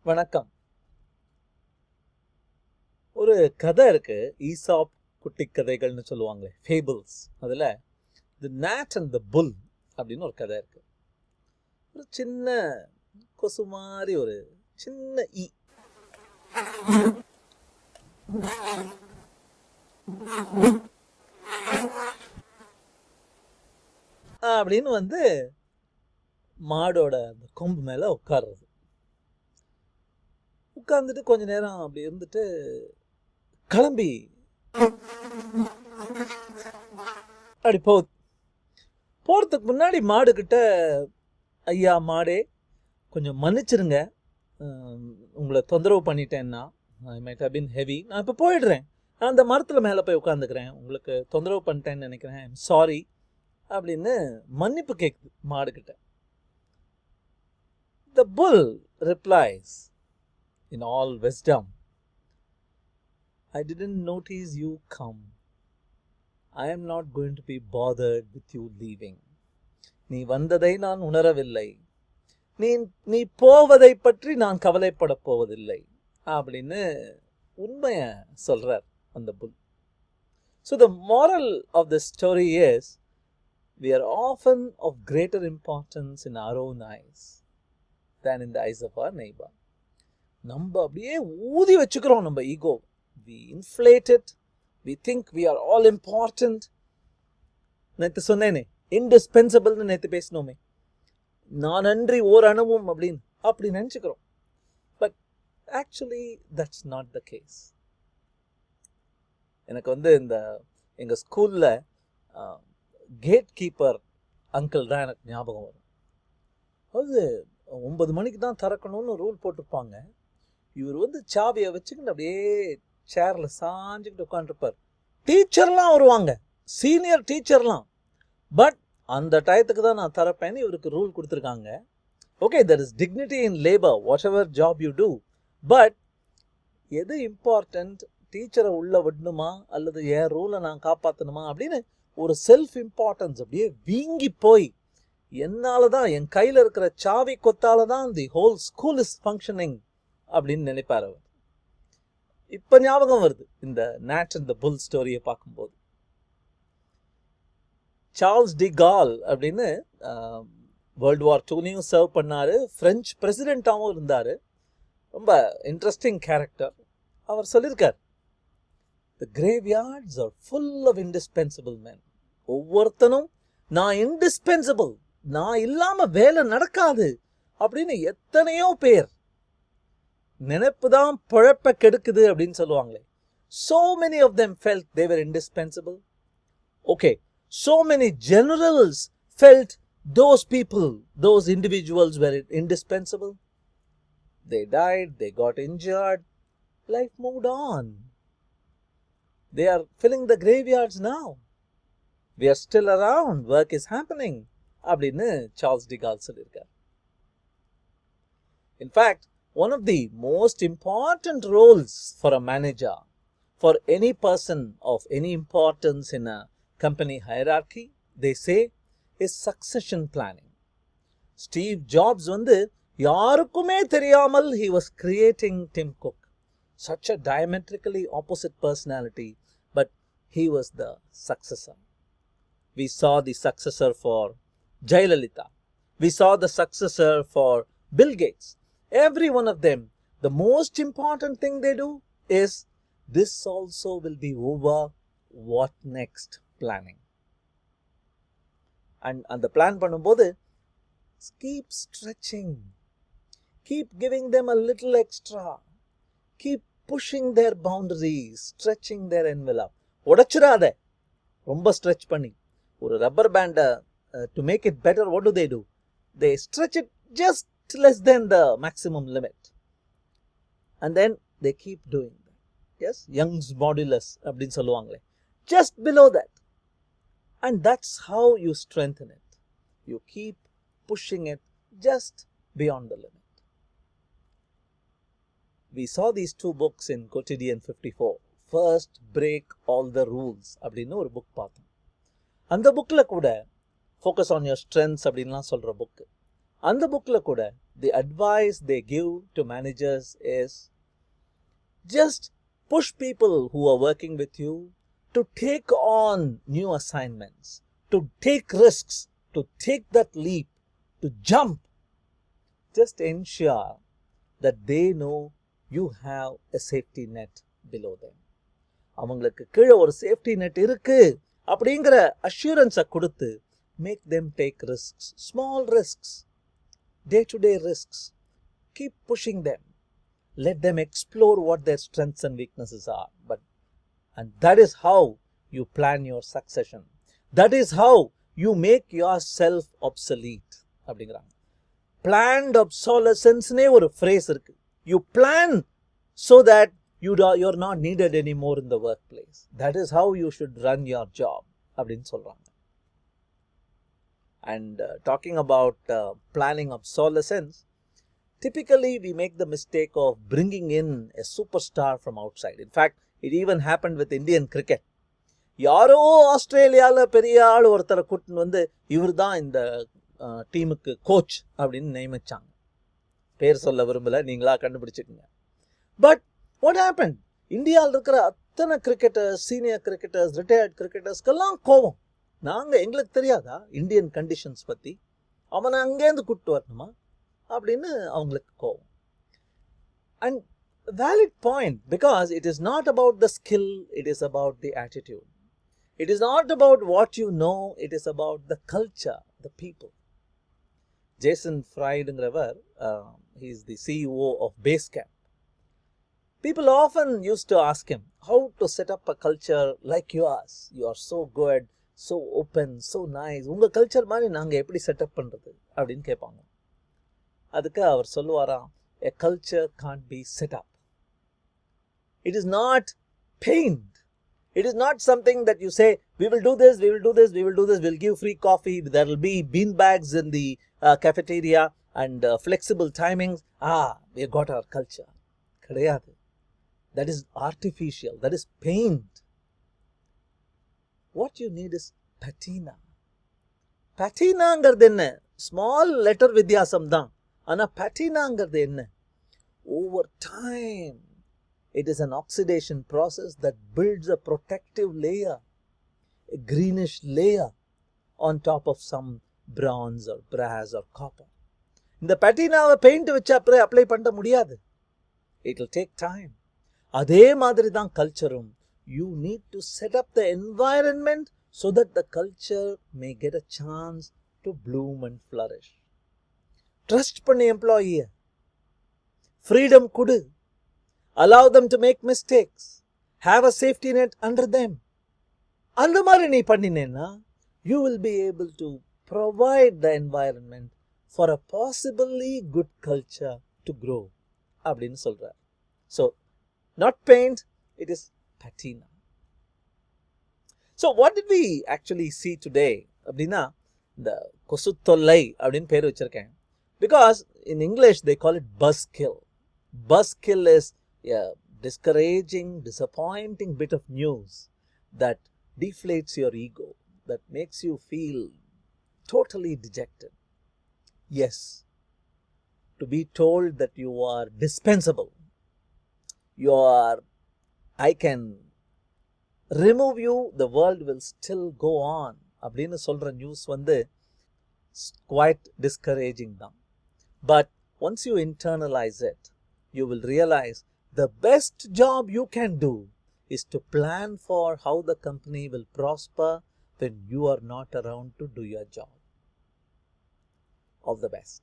வணக்கம். ஒரு கதை இருக்கு. ஈசாப் குட்டி கதைகள்னு சொல்லுவாங்களே, ஃபேபிள்ஸ். அதில் தி நேட் அண்ட் த புல் அப்படின்னு ஒரு கதை இருக்கு. ஒரு சின்ன கொசு மாதிரி ஒரு சின்ன ஈ அப்படின்னு மாடோட அந்த கொம்பு மேலே உட்கார்றது. உட்கார்ந்துட்டு கொஞ்ச நேரம் அப்படி இருந்துட்டு கிளம்பி அப்படி போகிறதுக்கு முன்னாடி மாடுகிட்ட, ஐயா மாடே, கொஞ்சம் மன்னிச்சிருங்க, உங்களை தொந்தரவு பண்ணிட்டேன்னா, I might have been heavy, நான் இப்போ போயிடுறேன், நான் அந்த மரத்தில் மேலே போய் உட்காந்துக்கிறேன், உங்களுக்கு தொந்தரவு பண்ணிட்டேன்னு நினைக்கிறேன், ஐம் சாரி அப்படின்னு மன்னிப்பு கேட்குது மாடுகிட்ட. The bull replies in all wisdom, I didn't notice you come. I am not going to be bothered with you leaving. நீ வந்ததை நான் உணரவில்லை, நீ போவதை பற்றி நான் கவலைப்பட போவதில்லை அப்படின்னு உண்மையை சொல்றார் அந்த புல். So the moral of the story is, we are often of greater importance in our own eyes than in the eyes of our neighbor. நம்ம அப்படியே ஊதி வச்சுக்கிறோம் நம்ம ego. We inflate it. We think we are all important. நேற்று சொன்னேனே, இன்டிஸ்பென்சபிள்னு நேற்று பேசினோமே, நான் அன்றி ஓர் அணுவும் அப்படின்னு அப்படி நினச்சிக்கிறோம். But actually that's not the case. எனக்கு இந்த எங்கள் ஸ்கூலில் கேட் கீப்பர் அங்கிள் தான் எனக்கு ஞாபகம் வரும். அது 9 மணிக்கு தான் திறக்கணும்னு ரூல் போட்டிருப்பாங்க. இவர் சாவியை வச்சுக்கிட்டு அப்படியே சேரில் சாஞ்சிக்கிட்டு உட்காந்துருப்பார். டீச்சர்லாம் வருவாங்க, சீனியர் டீச்சர்லாம். பட் அந்த டயத்துக்கு தான் நான் திறப்பேன்னு இவருக்கு ரூல் கொடுத்துருக்காங்க. Okay, there is dignity in labour, whatever job you do. But எது இம்பார்ட்டண்ட், டீச்சரை உள்ளே விடணுமா அல்லது என் ரூலை நான் காப்பாற்றணுமா அப்படின்னு ஒரு செல்ஃப் இம்பார்ட்டன்ஸ் அப்படியே வீங்கி போய், என்னால் தான், என் கையில் இருக்கிற சாவி கொத்தால தான் the whole school is functioning அப்படின்னு நினைப்பார் அவர். இப்போ ஞாபகம் வருது இந்த நேட் அண்ட் த புல் ஸ்டோரியை பார்க்கும்போது. சார்ல்ஸ் டி கால் அப்படின்னு வேர்ல்டு வார் 2 சர்வ் பண்ணார், ஃப்ரெஞ்ச் பிரசிடெண்ட்டாகவும் இருந்தார். ரொம்ப இன்ட்ரெஸ்டிங் கேரக்டர். அவர் சொல்லியிருக்கார், த கிரேவ்யார்ட்ஸ் ஆர் ஃபுல் ஆஃப் இன்டிஸ்பென்சிபிள் மென். ஒவ்வொருத்தனும் நான் இன்டிஸ்பென்சிபிள், நான் இல்லாமல் வேலை நடக்காது அப்படின்னு எத்தனையோ பேர், நினைப்பு தான் பழப்ப கெடுக்குது அப்படின்னு சொல்லுவாங்களே. So many of them felt they were indispensable. Okay, so many generals felt those people, those individuals were indispensable. They died, they got injured, life moved on. They are filling the graveyards now. We are still around, work is happening அப்படின்னு Charles D கால் சொல்லியிருக்கார். In fact, one of the most important roles for a manager, for any person of any importance in a company hierarchy, they say, is succession planning. Steve Jobs யாருக்குமே தெரியாமல் he was creating Tim Cook. Such a diametrically opposite personality, but he was the successor. We saw the successor for Jayalalitha. We saw the successor for Bill Gates. Every one of them, the most important thing they do is, this also will be over, what next planning. And the plan பண்ணும்போது, keep stretching, keep giving them a little extra, keep pushing their boundaries, stretching their envelope. உடைச்சிராத ரொம்ப stretch பண்ணி. ஒரு rubber பேண்டை to make it better, what do? They stretch it just less than the maximum limit, and then they keep doing that. Yes, Young's modulus அப்படினு சொல்லுவாங்களே, just below that. And that's how you strengthen it. You keep pushing it just beyond the limit. We saw these 2 books in Quotidian 54. First Break All the Rules அப்படின்னு ஒரு book பார்த்தோம். அந்த புக்கில் கூட focus on your strengths அப்படின்லாம் சொல்கிற book. அந்த bookல கூட the advice they give to managers is just push people who are working with you to take on new assignments, to take risks, to take that leap, to jump. Just ensure that they know you have a safety net below them. அவங்களுக்கு கீழே ஒரு safety net இருக்கு அப்படிங்கிற அஷூரன்ஸை கொடுத்து make them take risks, small risks, day-to-day risks. Keep pushing them. Let them explore what their strengths and weaknesses are. And that is how you plan your succession. That is how you make yourself obsolete. அப்படிங்கிறாங்க. Planned obsolescence நே ஒரு phrase இருக்கு. You plan so that you're not needed anymore in the workplace. That is how you should run your job. அப்படின்னு சொல்றாங்க. And talking about planning obsolescence, typically we make the mistake of bringing in a superstar from outside. In fact, it even happened with Indian cricket. யாரோ ஆஸ்திரேலியாவில் பெரிய ஆள் ஒருத்தரை கூட்டின்னு வந்து இவர் தான் இந்த டீமுக்கு கோச் அப்படின்னு நியமிச்சாங்க. பேர் சொல்ல விரும்பல, நீங்களா கண்டுபிடிச்சிக்கங்க. But what happen? இந்தியாவில் இருக்கிற அத்தனை கிரிக்கெட்டர்ஸ், சீனியர் கிரிக்கெட்டர்ஸ், ரிட்டையர்ட் கிரிக்கெட்டர்ஸ்க்கெல்லாம் கோவம். எங்களுக்கு தெரியாதா இந்தியன் கண்டிஷன்ஸ் பற்றி? அவனை அங்கேருந்து கூப்பிட்டு வரணுமா அப்படின்னு அவங்களுக்கு கோவம். And valid point, because it is not about the skill, it is about the attitude. It is not about what you know, it is about the culture, the people. Jason Friedngrver, he is the CEO of Basecamp. People often used to ask him how to set up a culture like yours. You are so good, so open, so nice. உங்க culture மாதிரி நாங்கள் எப்படி setup பண்ணுறது அப்படின்னு கேட்பாங்க. அதுக்கு அவர் சொல்லுவாராம், a culture can't be set up. It is not pained. It is not something that you say, we will do this, we will do this, we will do this, we'll give free coffee, there will be bean bags in the cafeteria and flexible timings. We got our culture. கிடையாது. That is artificial. That is pained. What you need is patina. Patinaங்கிறது என்ன? Small letter வித்தியாசம் தான். ஆனால் patinaங்கிறது என்ன? Over time, it is an oxidation process that builds a protective layer, a greenish layer on top of some bronze or brass or copper. இந்த patinaவை paint வச்சு அப்படியே apply பண்ண முடியாது. It will take time. அதே மாதிரி தான் கல்ச்சரும். You need to set up the environment so that the culture may get a chance to bloom and flourish. Trust பண்ண எம்ப்ளாயியை, freedom கொடு, allow them to make mistakes, have a safety net under them. அந்த மாதிரி நீ பண்ணினேன்னா you will be able to provide the environment for a possibly good culture to grow அப்படின்னு சொல்றார். So not paint, it is patina. So what did we actually see today? அப்படின்னா இந்த கொசுத்தொல்லை அப்படின்னு பேர் வச்சிருக்கேன். Because in English they call it buzzkill. Buzzkill is a discouraging, disappointing bit of news that deflates your ego, that makes you feel totally dejected. Yes, to be told that you are dispensable, I can remove you, the world will still go on அப்படின்னு சொல்ற news quite discouraging தான். But once you internalize it, you will realize the best job you can do is to plan for how the company will prosper when you are not around to do your job. All the best.